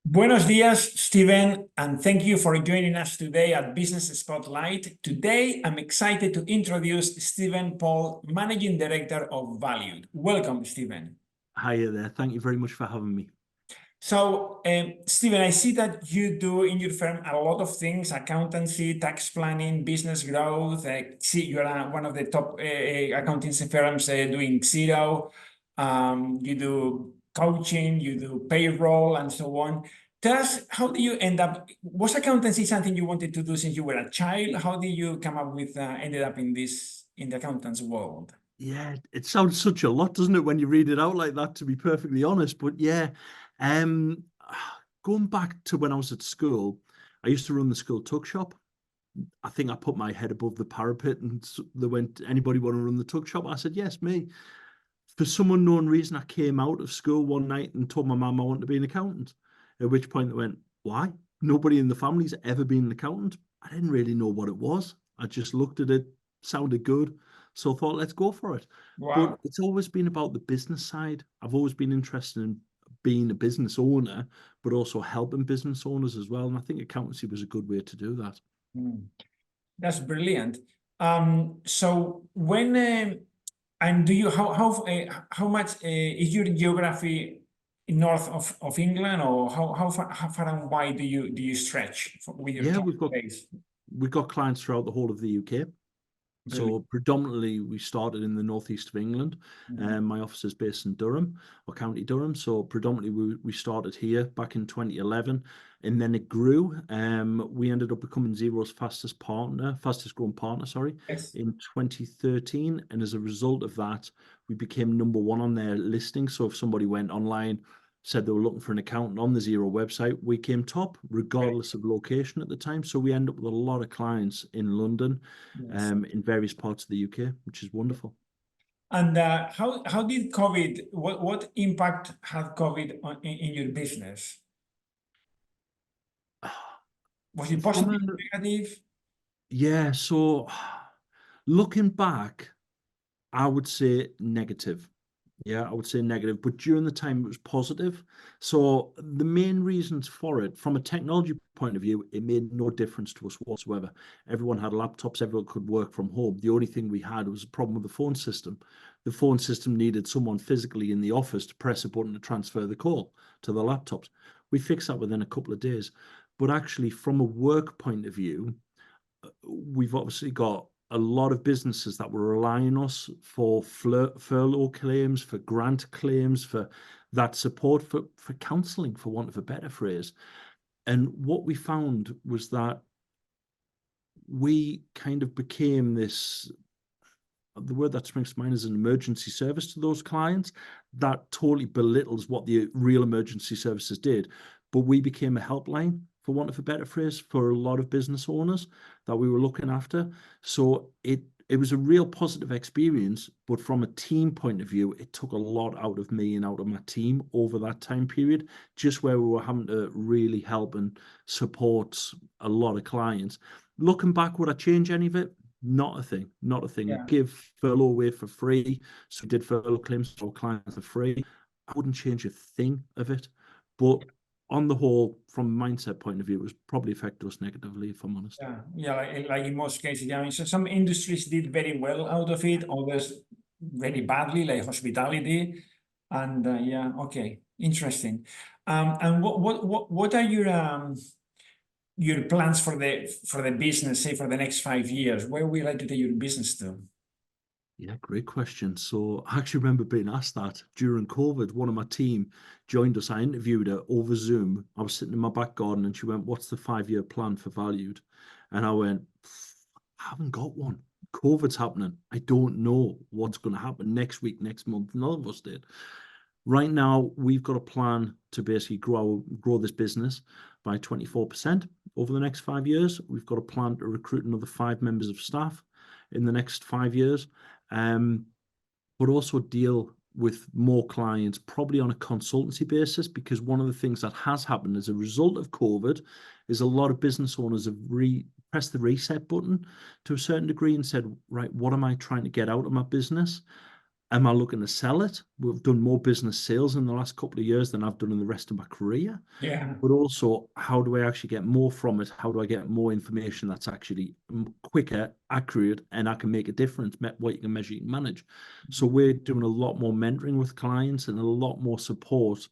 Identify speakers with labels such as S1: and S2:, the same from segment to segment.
S1: Buenos dias, Steven, and thank you for joining us today at Business Spotlight. Today, I'm excited to introduce Steven Paul, Managing Director of Valued. Welcome, Steven.
S2: Hiya there. Thank you very much for having me.
S1: So, Steven, I see that you do in your firm a lot of things: accountancy, tax planning, business growth. See, you are one of the top accountancy firms doing zero. You do coaching, you do payroll, and so on. Tell us, how do you end up? Was accountancy something you wanted to do since you were a child? How did you come up with ended up in the accountant's world?
S2: Yeah, it sounds such a lot, doesn't it, when you read it out like that, to be perfectly honest. But yeah, um, going back to when I was at school, I used to run the school tuck shop. I think I put my head above the parapet and they went, anybody want to run the tuck shop? I said, yes, me. For some unknown reason, I came out of school one night and told my mum I wanted to be an accountant. At which point they went, why? Nobody in the family's ever been an accountant. I didn't really know what it was. I just looked at it, sounded good. So I thought, let's go for it. But
S1: Wow.
S2: it's always been about the business side. I've always been interested in being a business owner, but also helping business owners as well. And I think accountancy was a good way to do that.
S1: That's brilliant. So when and do you how much is your geography north of England, or how far and wide do you stretch with your
S2: Yeah,
S1: client base?
S2: we've got clients throughout the whole of the UK.
S1: Brilliant.
S2: So predominantly we started in the northeast of England. My office is based in Durham, or County Durham. So predominantly we started here back in 2011, and then it grew. We ended up becoming Xero's fastest growing partner, sorry,
S1: Yes.
S2: in 2013. And as a result of that, we became number one on their listing. So if somebody went online, said they were looking for an accountant on the Xero website, we came top regardless of location at the time. So we end up with a lot of clients in London,
S1: Yes.
S2: in various parts of the UK, which is wonderful.
S1: And how did COVID, what impact had COVID in your business? Was it
S2: From
S1: positive,
S2: a,
S1: negative?
S2: yeah, so looking back, I would say negative. Yeah, I would say negative, but during the time it was positive. So the main reasons for it, from a technology point of view, it made no difference to us whatsoever. Everyone had laptops, everyone could work from home. The only thing we had was a problem with the phone system. The phone system needed someone physically in the office to press a button to transfer the call to the laptops. We fixed that within a couple of days. But actually, from a work point of view, we've obviously got a lot of businesses that were relying on us for furlough claims, for grant claims, for that support, for counselling, for want of a better phrase. And what we found was that we kind of became this, the word that springs to mind is an emergency service to those clients. That totally belittles what the real emergency services did. But we became a helpline, for want of a better phrase, for a lot of business owners that we were looking after. So it was a real positive experience, but from a team point of view, it took a lot out of me and out of my team over that time period, just where we were having to really help and support a lot of clients. Looking back, would I change any of it? Not a thing, not a thing.
S1: Yeah.
S2: Give furlough away for free. So we did furlough claims for clients for free. I wouldn't change a thing of it. But on the whole, from a mindset point of view, it was probably affected us negatively, if I'm honest.
S1: Yeah, like in most cases. Yeah, I mean, so some industries did very well out of it, others very badly, like hospitality. And yeah, okay, interesting. And what are your plans for the business, say for the next 5 years? Where would you like to take your business to?
S2: Yeah, great question. So I actually remember being asked that during COVID. One of my team joined us. I interviewed her over Zoom. I was sitting in my back garden and she went, "What's the 5-year plan for Valued?" And I went, "I haven't got one. COVID's happening. I don't know what's going to happen next week, next month." None of us did. Right now, we've got a plan to basically grow this business by 24% over the next 5 years. We've got a plan to recruit another 5 members of staff in the next 5 years, but also deal with more clients, probably on a consultancy basis, because one of the things that has happened as a result of COVID is a lot of business owners have pressed the reset button to a certain degree and said, right, what am I trying to get out of my business? Am I looking to sell it? We've done more business sales in the last couple of years than I've done in the rest of my career.
S1: Yeah.
S2: But also, how do I actually get more from it? How do I get more information that's actually quicker, accurate, and I can make a difference? What you can measure, you can manage. So we're doing a lot more mentoring with clients and a lot more support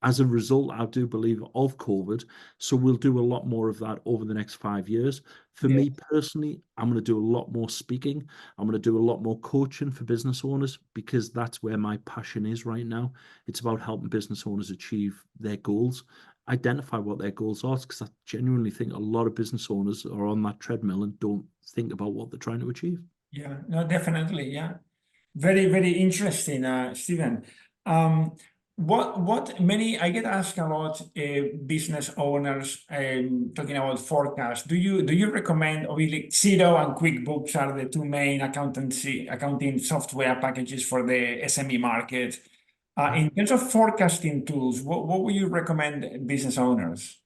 S2: as a result, I do believe, of COVID. So we'll do a lot more of that over the next 5 years. For
S1: Yeah.
S2: me personally, I'm going to do a lot more speaking. I'm going to do a lot more coaching for business owners because that's where my passion is right now. It's about helping business owners achieve their goals, identify what their goals are, because I genuinely think a lot of business owners are on that treadmill and don't think about what they're trying to achieve.
S1: Yeah, no, definitely. Yeah. Very, very interesting, Stephen. Um, what many I get asked a lot, business owners talking about forecast. Do you recommend, obviously Zero and QuickBooks are the two main accounting software packages for the SME market. In terms of forecasting tools, what would you recommend business owners?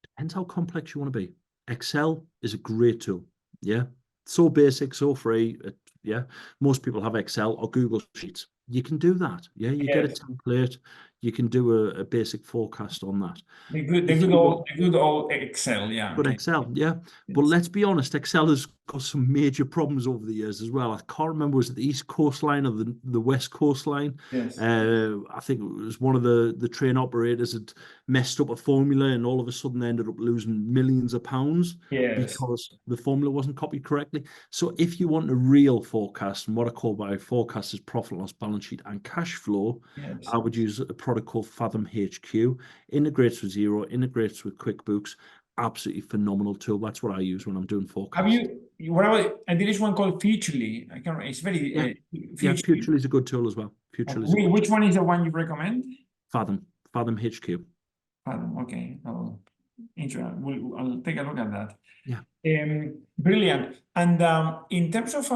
S2: Depends how complex you want to be. Excel is a great tool. Yeah. So basic, so free. Yeah. Most people have Excel or Google Sheets. You can do that. Yeah. You get a
S1: Yes,
S2: template. You can do a basic forecast on that.
S1: the good, the
S2: If
S1: good
S2: you
S1: old,
S2: want
S1: the good old Excel. Yeah.
S2: But
S1: Okay.
S2: Excel, yeah. But
S1: Yes.
S2: let's be honest, Excel has got some major problems over the years as well. I can't remember, was it the East Coast line or the West Coast line?
S1: Yes.
S2: I think it was one of the train operators had messed up a formula and all of a sudden they ended up losing millions of pounds
S1: Yes.
S2: because the formula wasn't copied correctly. So if you want a real forecast, and what I call by a forecast is profit and loss balance sheet and cash flow,
S1: Yes.
S2: I would use a product called Fathom HQ. Integrates with Zero, integrates with QuickBooks. Absolutely phenomenal tool. That's what I use when I'm doing
S1: Have
S2: forecasts.
S1: what about, and there is one called Futurely. I can't, it's
S2: Yeah,
S1: very,
S2: yeah.
S1: Futurely.
S2: Future is a good tool as well. Future is a good
S1: Which
S2: tool.
S1: one is the one you recommend?
S2: Fathom HQ.
S1: Okay, I'll take a look at that.
S2: Yeah.
S1: Brilliant. And in terms of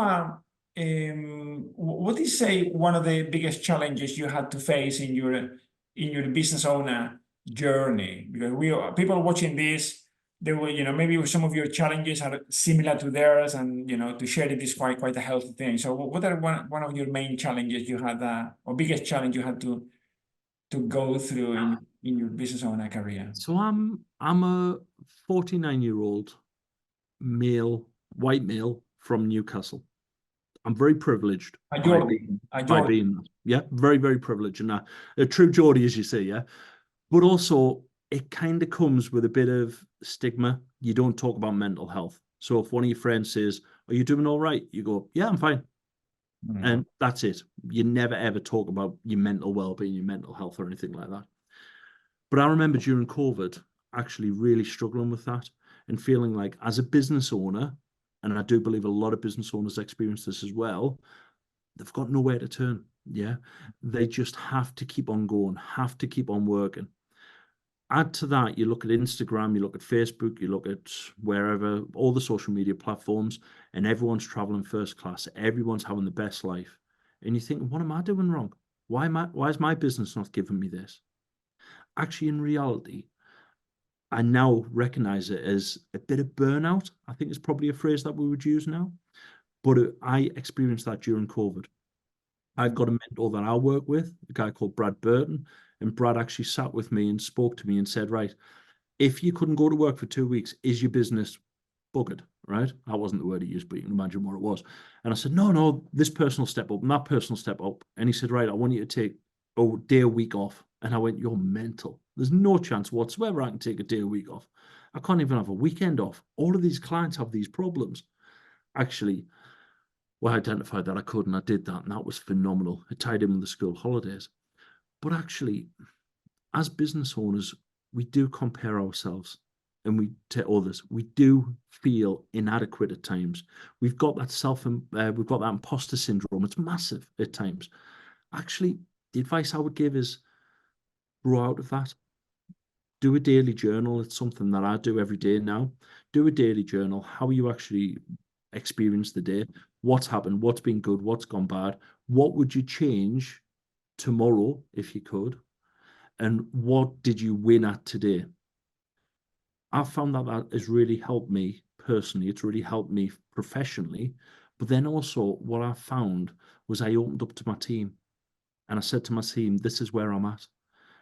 S1: what is, say, one of the biggest challenges you had to face in your business owner journey? Because people watching this, they will, maybe some of your challenges are similar to theirs, and to share it is quite a healthy thing. So, what are one of your main challenges you had, or biggest challenge you had to go through in your business owner career?
S2: So I'm a 49-year-old male, white male from Newcastle. I'm very privileged
S1: A
S2: by
S1: Jordan,
S2: being
S1: a
S2: by
S1: Jordan.
S2: being that. Yeah, very, very privileged. And a true Geordie, as you say, yeah. But also it kind of comes with a bit of stigma. You don't talk about mental health. So if one of your friends says, "Are you doing all right?" You go, "Yeah, I'm fine."
S1: Mm.
S2: And that's it. You never ever talk about your mental well-being, your mental health, or anything like that. But I remember during COVID actually really struggling with that and feeling like, as a business owner, and I do believe a lot of business owners experience this as well, they've got nowhere to turn. Yeah. They just have to keep on going, have to keep on working. Add to that, you look at Instagram, you look at Facebook, you look at wherever, all the social media platforms, and everyone's traveling first class. Everyone's having the best life. And you think, what am I doing wrong? Why is my business not giving me this? Actually, in reality, I now recognize it as a bit of burnout. I think it's probably a phrase that we would use now. But I experienced that during COVID. I've got a mentor that I work with, a guy called Brad Burton. And Brad actually sat with me and spoke to me and said, right, if you couldn't go to work for 2 weeks, is your business buggered? Right? That wasn't the word he used, but you can imagine what it was. And I said, no, this person will step up and that person will step up. And he said, right, I want you to take a day a week off. And I went, you're mental. There's no chance whatsoever I can take a day a week off. I can't even have a weekend off. All of these clients have these problems. Actually, well, I identified that I could, and I did that, and that was phenomenal. It tied in with the school holidays. But actually, as business owners, we do compare ourselves and we to others. We do feel inadequate at times. We've got we've got that imposter syndrome. It's massive at times. Actually, the advice I would give is grow out of that. Do a daily journal. It's something that I do every day now. Do a daily journal. How you actually experience the day. What's happened? What's been good? What's gone bad? What would you change tomorrow if you could? And what did you win at today? I've found that has really helped me personally. It's really helped me professionally, But then also what I found was I opened up to my team and I said to my team, this is where I'm at.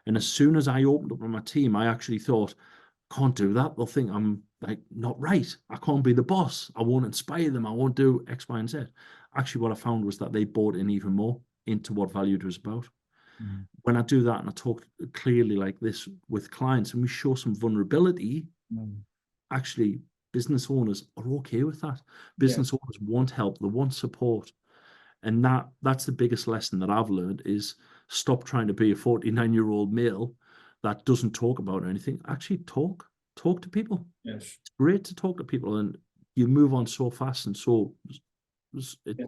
S2: And as soon as I opened up with my team, I actually thought, can't do that. They'll think I'm like not right. I can't be the boss. I won't inspire them. I won't do X, Y, and Z. Actually, what I found was that they bought in even more into what Valued was about.
S1: Mm.
S2: When I do that and I talk clearly like this with clients and we show some vulnerability, actually business owners are okay with that. Business owners want help, they want support. And that's the biggest lesson that I've learned is stop trying to be a 49-year-old male that doesn't talk about anything. Actually talk to people.
S1: Yes.
S2: It's great to talk to people and you move on so fast and so it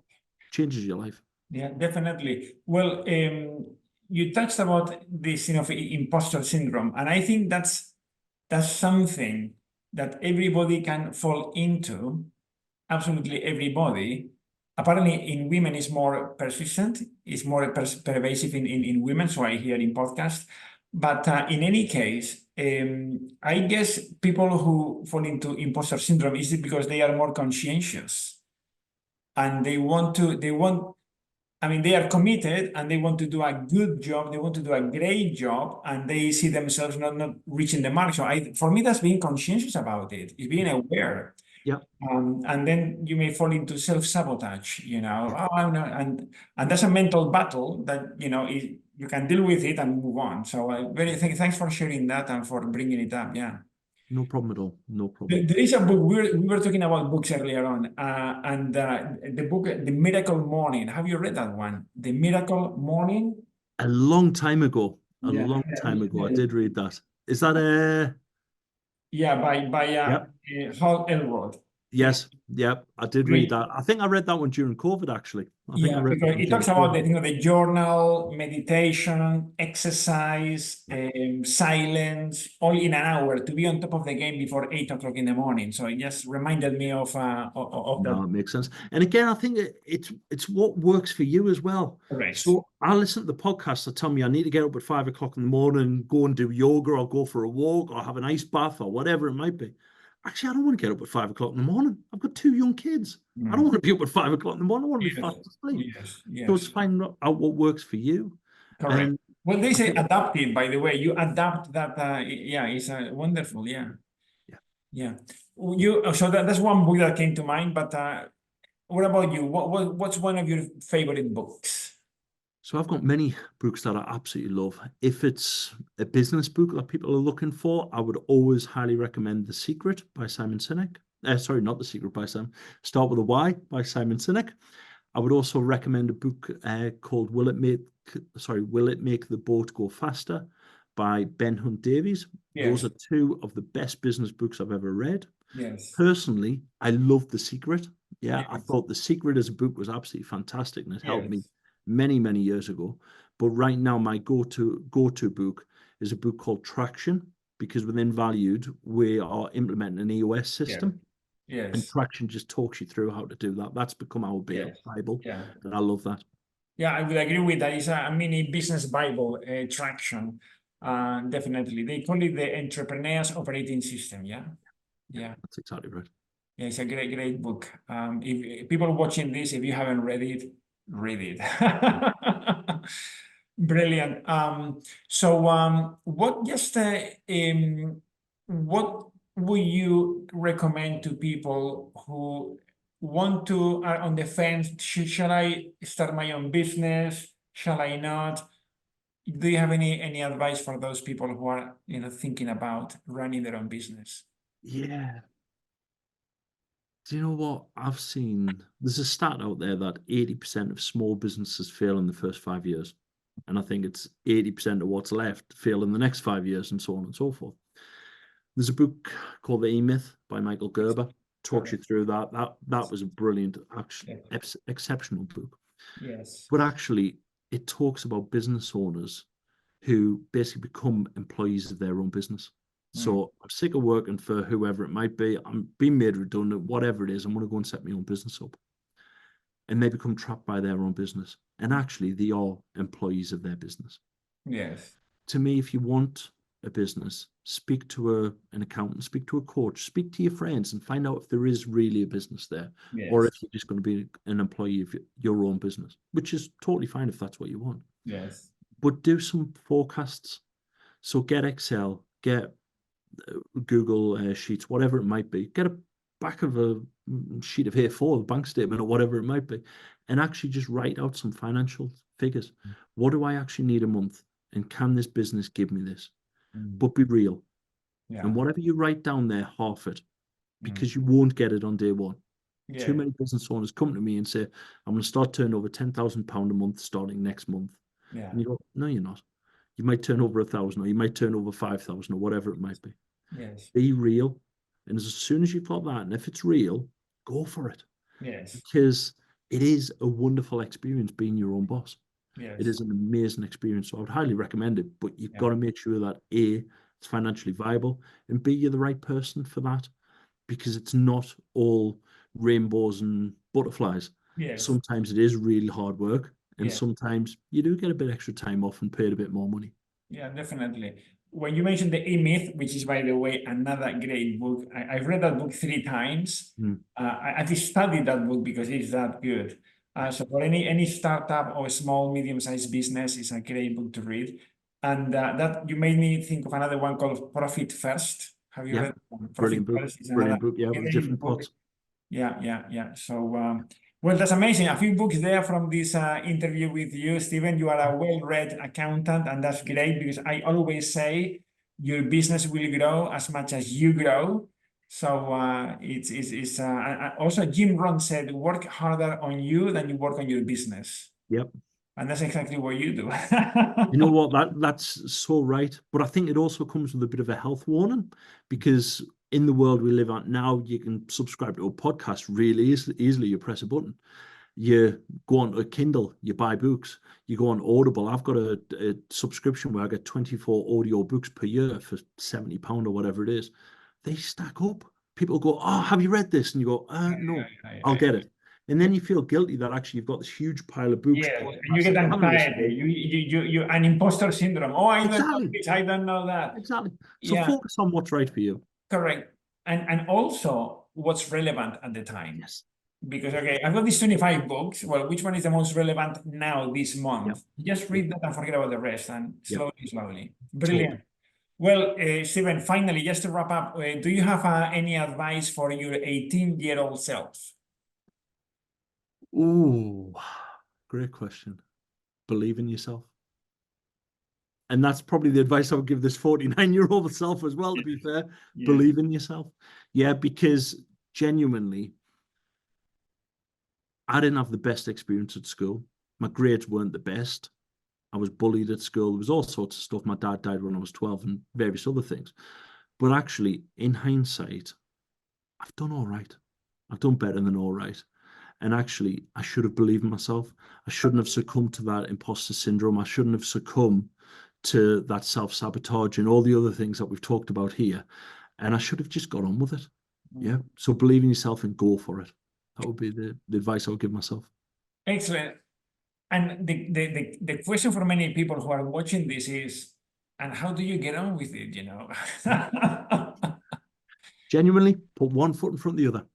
S2: changes your life.
S1: Yeah, definitely. Well, you touched about this, imposter syndrome, and I think that's something that everybody can fall into. Absolutely everybody. Apparently, in women, is more persistent, is more pervasive in women. So I hear in podcasts. But in any case, I guess people who fall into imposter syndrome is it because they are more conscientious and they want. I mean, they are committed and they want to do a good job. They want to do a great job, and they see themselves not reaching the mark. So, for me, that's being conscientious about it. It's being aware.
S2: Yeah.
S1: And then you may fall into self-sabotage. Oh, I'm not, and that's a mental battle that you can deal with it and move on. So, thanks for sharing that and for bringing it up. Yeah.
S2: No problem at all. No problem.
S1: There is a book, we were talking about books earlier on, and the book, The Miracle Morning. Have you read that one? The Miracle Morning?
S2: A long time ago. A
S1: Yeah.
S2: long time ago. I did read that. Is that a...
S1: Yeah, by
S2: Yep.
S1: Hal Elrod.
S2: Yes. Yep. I did read that. I think I read that one during COVID, actually. I think I
S1: Yeah,
S2: read that
S1: because
S2: one
S1: it
S2: during
S1: talks about
S2: COVID.
S1: the journal, meditation, exercise, silence, all in an hour to be on top of the game before 8 o'clock in the morning. So it just reminded me of that.
S2: No, it makes sense. And again, I think it's what works for you as well.
S1: Correct.
S2: So I listen to the podcasts that tell me I need to get up at 5 o'clock in the morning, go and do yoga or go for a walk or have an ice bath or whatever it might be. Actually, I don't want to get up at 5 o'clock in the morning. I've got 2 young kids. I don't want to be up at 5 o'clock in the morning. I want to be fast asleep.
S1: Yes,
S2: So it's
S1: yes.
S2: finding out what works for you.
S1: Correct.
S2: And
S1: Well, they say adaptive, by the way. You adapt that. Yeah, it's wonderful. Yeah.
S2: yeah.
S1: Yeah. So that's one book that came to mind. But what about you? What's one of your favorite books?
S2: So I've got many books that I absolutely love. If it's a business book that people are looking for, I would always highly recommend The Secret by Simon Sinek. Sorry, not The Secret by Simon. Start with a Y by Simon Sinek. I would also recommend a book called Will It Make the Boat Go Faster by Ben Hunt Davies.
S1: Yes.
S2: Those are 2 of the best business books I've ever read.
S1: Yes.
S2: Personally, I love The Secret. Yeah,
S1: Yes.
S2: I thought The Secret as a book was absolutely fantastic and it helped me
S1: Yes.
S2: many years ago. But right now, my go-to book is a book called Traction, because within Valued, we are implementing an EOS system.
S1: Yes.
S2: And Traction just talks you through how to do that. That's become our Bible.
S1: Yeah.
S2: And I love that.
S1: Yeah, I would agree with that. It's a mini business Bible, Traction. Definitely. They call it the Entrepreneur's Operating System. Yeah. Yeah.
S2: That's exactly right.
S1: Yeah, it's a great book. If people watching this, if you haven't read it, read it. Brilliant. What would you recommend to people who want to are on the fence? Shall I start my own business? Shall I not? Do you have any advice for those people who are thinking about running their own business?
S2: Yeah. Do you know what I've seen? There's a stat out there that 80% of small businesses fail in the first 5 years. And I think it's 80% of what's left fail in the next 5 years and so on and so forth. There's a book called The E-Myth by Michael Gerber. Talks you through that. That was a brilliant, actually, exceptional book.
S1: Yes.
S2: But actually, it talks about business owners who basically become employees of their own business. So I'm sick of working for whoever it might be. I'm being made redundant, whatever it is. I'm going to go and set my own business up. And they become trapped by their own business. And actually, they are employees of their business.
S1: Yes.
S2: To me, if you want a business, speak to an accountant, speak to a coach, speak to your friends and find out if there is really a business there, or
S1: Yes.
S2: if you're just going to be an employee of your own business, which is totally fine if that's what you want.
S1: Yes.
S2: But do some forecasts. So get Excel, get Google Sheets, whatever it might be. Get a back of a sheet of A4, the bank statement or whatever it might be, and actually just write out some financial figures. What do I actually need a month? And can this business give me this? But be real.
S1: Yeah.
S2: And whatever you write down there, half it,
S1: Mm.
S2: because you won't get it on day one.
S1: Yeah.
S2: Too many business owners come to me and say, I'm going to start turning over £10,000 a month starting next month.
S1: Yeah.
S2: And you go, no, you're not. You might turn over 1,000, or you might turn over 5,000, or whatever it might be.
S1: Yes.
S2: Be real. And as soon as you've got that, and if it's real, go for it.
S1: Yes.
S2: Because it is a wonderful experience being your own boss.
S1: Yes.
S2: It is an amazing experience. So I would highly recommend it, but you've
S1: Yeah.
S2: got to make sure that A, it's financially viable, and B, you're the right person for that, because it's not all rainbows and butterflies.
S1: Yes.
S2: Sometimes it is really hard work, and
S1: Yeah.
S2: sometimes you do get a bit extra time off and paid a bit more money.
S1: Yeah, definitely. When you mentioned the E-Myth, which is, by the way, another great book, I've read that book 3 times. I just studied that book because it's that good. So for any startup or small, medium-sized business, it's a great book to read. And that you made me think of another one called Profit First. Have you
S2: Yeah,
S1: read that one? Profit
S2: brilliant book.
S1: First is another
S2: Brilliant book. Yeah, with
S1: great
S2: different
S1: book.
S2: pots.
S1: Yeah. So, well, that's amazing. A few books there from this interview with you, Stephen. You are a well-read accountant, and that's great because I always say your business will grow as much as you grow. So also Jim Rohn said, work harder on you than you work on your business.
S2: Yep.
S1: And that's exactly what you do.
S2: You know what? That's so right. But I think it also comes with a bit of a health warning, because in the world we live in now, you can subscribe to a podcast really easily. You press a button. You go on to Kindle, you buy books, you go on Audible. I've got a subscription where I get 24 audio books per year for £70 or whatever it is. They stack up. People go, oh, have you read this? And you go, no, I'll get it. And then you feel guilty that actually you've got this huge pile of books,
S1: Yeah, and you
S2: podcasts
S1: get
S2: that you haven't listened
S1: anxiety.
S2: to.
S1: You an imposter syndrome. Oh, I don't know
S2: Exactly.
S1: this, I don't know that.
S2: Exactly. So
S1: Yeah,
S2: focus on what's right for you.
S1: correct. And also what's relevant at the time.
S2: Yes.
S1: Because okay, I've got these 25 books. Well, which one is the most relevant now this month? Just read that and forget about the rest, and slowly. Brilliant.
S2: Totally.
S1: Well, Stephen, finally, just to wrap up, do you have any advice for your 18-year-old self?
S2: Ooh, great question. Believe in yourself. And that's probably the advice I would give this 49-year-old self as well, to be fair.
S1: Yes.
S2: Believe in yourself. Yeah, because genuinely, I didn't have the best experience at school. My grades weren't the best. I was bullied at school. There was all sorts of stuff. My dad died when I was 12 and various other things. But actually, in hindsight, I've done all right. I've done better than all right. And actually, I should have believed in myself. I shouldn't have succumbed to that imposter syndrome. I shouldn't have succumbed to that self-sabotage and all the other things that we've talked about here. And I should have just got on with it. Yeah. So believe in yourself and go for it. That would be the advice I would give myself.
S1: Excellent. And the question for many people who are watching this is, and how do you get on with it, you know?
S2: Genuinely, put one foot in front of the other.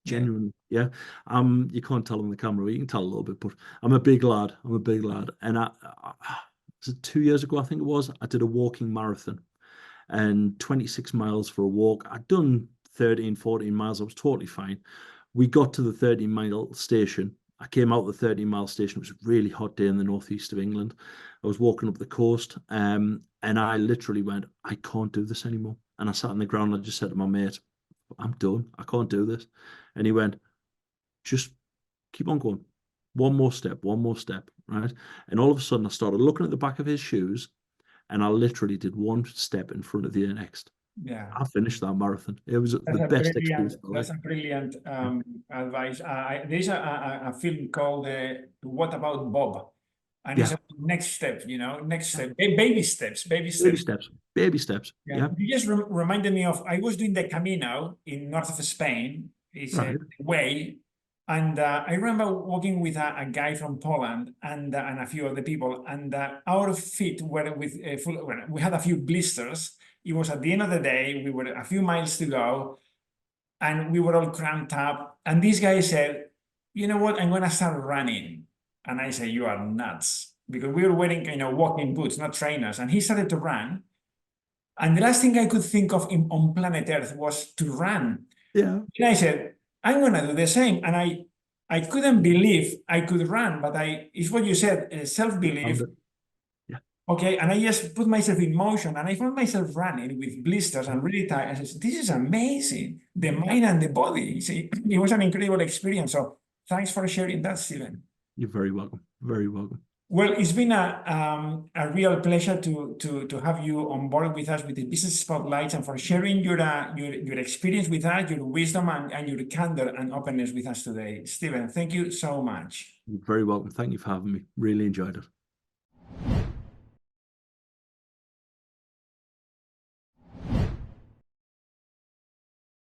S1: Yeah.
S2: Genuinely, yeah. You can't tell on the camera, you can tell a little bit, but I'm a big lad. I'm a big lad. And was it 2 years ago, I think it was, I did a walking marathon and 26 miles for a walk. I'd done 13, 14 miles. I was totally fine. We got to the 30-mile station. I came out the 30-mile station. It was a really hot day in the northeast of England. I was walking up the coast, and I literally went, I can't do this anymore. And I sat on the ground and I just said to my mate, I'm done. I can't do this. And he went, just keep on going. One more step, right? And all of a sudden I started looking at the back of his shoes, and I literally did one step in front of the next.
S1: Yeah.
S2: I finished that marathon. It was the best experience of my life.
S1: That's a brilliant advice. There's a film called What About Bob? And it's a next step, you know, next step, baby steps.
S2: Baby steps. Yeah.
S1: You just reminded me of, I was doing the Camino in north of Spain. It's a
S2: Right.
S1: way. And I remember walking with a guy from Poland and a few other people, and our feet were with we had a few blisters. It was at the end of the day, we were a few miles to go, and we were all cramped up. And this guy said, "You know what? I'm gonna start running." And I said, "You are nuts," because we were wearing, walking boots, not trainers. And he started to run. And the last thing I could think of on planet Earth was to run.
S2: Yeah.
S1: And I said, I'm gonna do the same. And I couldn't believe I could run, but it's what you said, self-belief.
S2: Yeah.
S1: Okay, and I just put myself in motion, and I found myself running with blisters and really tired. I said, this is amazing, the mind and the body. See, it was an incredible experience. So thanks for sharing that, Stephen.
S2: You're very welcome. Very welcome.
S1: Well, it's been a real pleasure to have you on board with us with the Business Spotlights, and for sharing your experience with us, your wisdom and your candor and openness with us today. Stephen, thank you so much.
S2: You're very welcome. Thank you for having me. Really enjoyed it.